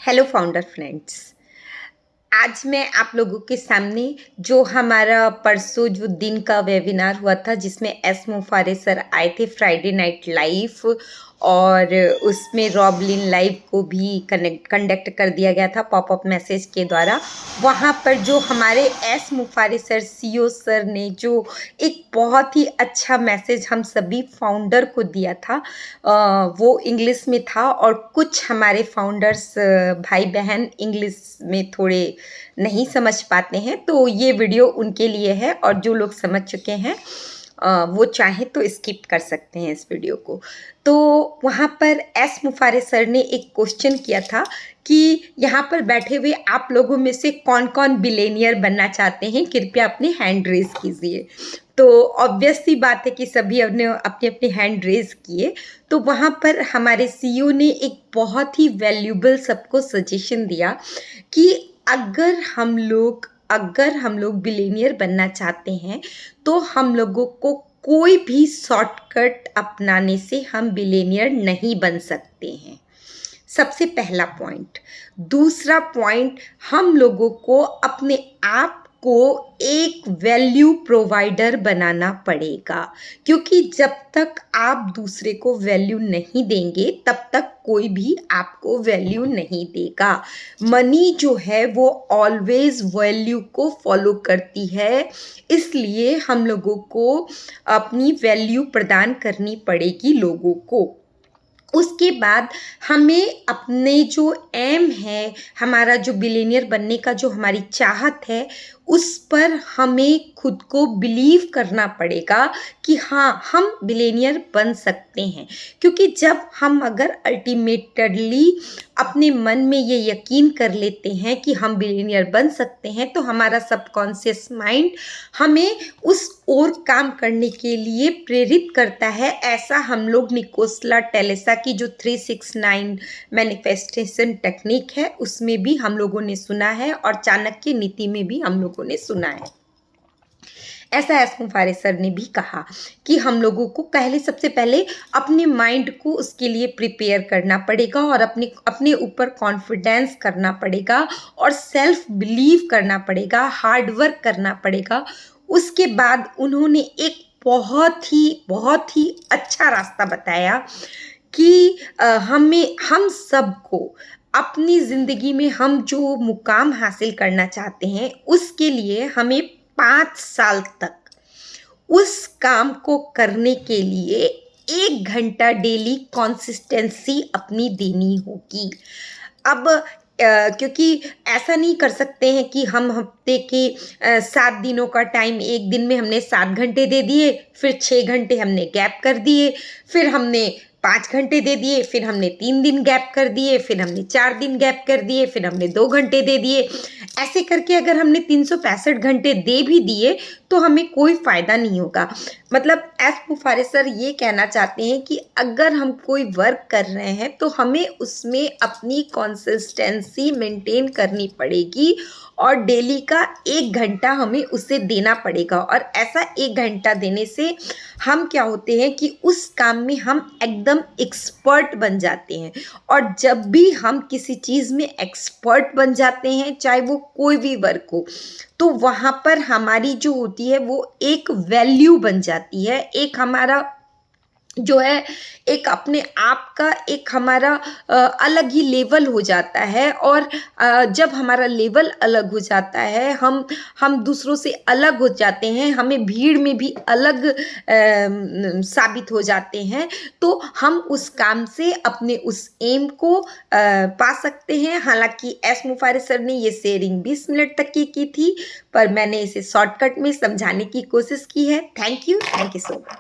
Hello founder friends. आज मैं आप लोगों के सामने जो हमारा परसों जो दिन का वेबिनार हुआ था जिसमें एस मुफारे सर आए थे फ्राइडे नाइट लाइव, और उसमें रॉबलिन लाइव को भी कंडक्ट कर दिया गया था पॉपअप मैसेज के द्वारा। वहाँ पर जो हमारे एस मुफारे सर सीईओ सर ने जो एक बहुत ही अच्छा मैसेज हम सभी फाउंडर को दिया था, वो इंग्लिश में था और कुछ हमारे फाउंडर्स भाई बहन इंग्लिश में थोड़े नहीं समझ पाते हैं, तो ये वीडियो उनके लिए है। और जो लोग समझ चुके हैं वो चाहे तो स्किप कर सकते हैं इस वीडियो को। तो वहाँ पर एस मुफारे सर ने एक क्वेश्चन किया था कि यहाँ पर बैठे हुए आप लोगों में से कौन कौन बिलेनियर बनना चाहते हैं, कृपया अपने हैंड रेज कीजिए। तो ऑब्वियस सी बात है कि सभी अपने अपने अपने हैंड रेज किए। तो वहाँ पर हमारे सीईओ ने एक बहुत ही वैल्यूबल सबको सजेशन दिया कि अगर हम लोग बिलियनियर बनना चाहते हैं तो हम लोगों को कोई भी शॉर्टकट अपनाने से हम बिलियनियर नहीं बन सकते हैं। सबसे पहला पॉइंट। दूसरा पॉइंट, हम लोगों को अपने आप को एक वैल्यू प्रोवाइडर बनाना पड़ेगा, क्योंकि जब तक आप दूसरे को वैल्यू नहीं देंगे तब तक कोई भी आपको वैल्यू नहीं देगा। मनी जो है वो ऑलवेज वैल्यू को फॉलो करती है, इसलिए हम लोगों को अपनी वैल्यू प्रदान करनी पड़ेगी लोगों को। उसके बाद हमें अपने जो एम है, हमारा जो बिलियनियर बनने का जो हमारी चाहत है, उस पर हमें खुद को बिलीव करना पड़ेगा कि हाँ, हम बिलियनियर बन सकते हैं। क्योंकि जब हम अगर अल्टीमेटली अपने मन में ये यकीन कर लेते हैं कि हम बिलियनियर बन सकते हैं, तो हमारा सबकॉन्शियस माइंड हमें उस और काम करने के लिए प्रेरित करता है। ऐसा हम लोग निकोला टेस्ला की जो 369 मैनिफेस्टेशन टेक्निक है उसमें भी हम लोगों ने सुना है, और चाणक्य नीति में भी हम लोगों ने सुना है। ऐसा एस मुफारे सर ने भी कहा कि हम लोगों को सबसे पहले अपने माइंड को उसके लिए प्रिपेयर करना पड़ेगा और अपने ऊपर कॉन्फिडेंस करना पड़ेगा और सेल्फ बिलीव करना पड़ेगा, हार्ड वर्क करना पड़ेगा। उसके बाद उन्होंने एक बहुत ही अच्छा रास्ता बताया कि हम सबको अपनी ज़िंदगी में हम जो मुकाम हासिल करना चाहते हैं उसके लिए हमें 5 साल तक उस काम को करने के लिए 1 घंटा डेली कंसिस्टेंसी अपनी देनी होगी। अब क्योंकि ऐसा नहीं कर सकते हैं कि हम हफ्ते के 7 दिनों का टाइम, एक दिन में हमने 7 घंटे दे दिए, फिर 6 घंटे हमने गैप कर दिए, फिर हमने 5 घंटे दे दिए, फिर हमने 3 दिन गैप कर दिए, फिर हमने 4 दिन गैप कर दिए, फिर हमने 2 घंटे दे दिए। ऐसे करके अगर हमने 365 घंटे दे भी दिए तो हमें कोई फ़ायदा नहीं होगा। मतलब एस मुफारे सर ये कहना चाहते हैं कि अगर हम कोई वर्क कर रहे हैं तो हमें उसमें अपनी कंसिस्टेंसी मेंटेन करनी पड़ेगी और डेली का 1 घंटा हमें उसे देना पड़ेगा। और ऐसा 1 घंटा देने से हम क्या होते हैं कि उस काम में हम एकदम एक्सपर्ट बन जाते हैं। और जब भी हम किसी चीज़ में एक्सपर्ट बन जाते हैं, चाहे वो कोई भी वर्क हो, तो वहाँ पर हमारी जो होती है वो एक वैल्यू बन जाती है। एक हमारा जो है एक अपने आप का एक हमारा अलग ही लेवल हो जाता है। और जब हमारा लेवल अलग हो जाता है, हम दूसरों से अलग हो जाते हैं, हमें भीड़ में भी अलग साबित हो जाते हैं, तो हम उस काम से अपने उस एम को पा सकते हैं। हालांकि एस मुफारे सर ने ये शेयरिंग 20 मिनट तक की थी, पर मैंने इसे शॉर्टकट में समझाने की कोशिश की है। Thank you so much.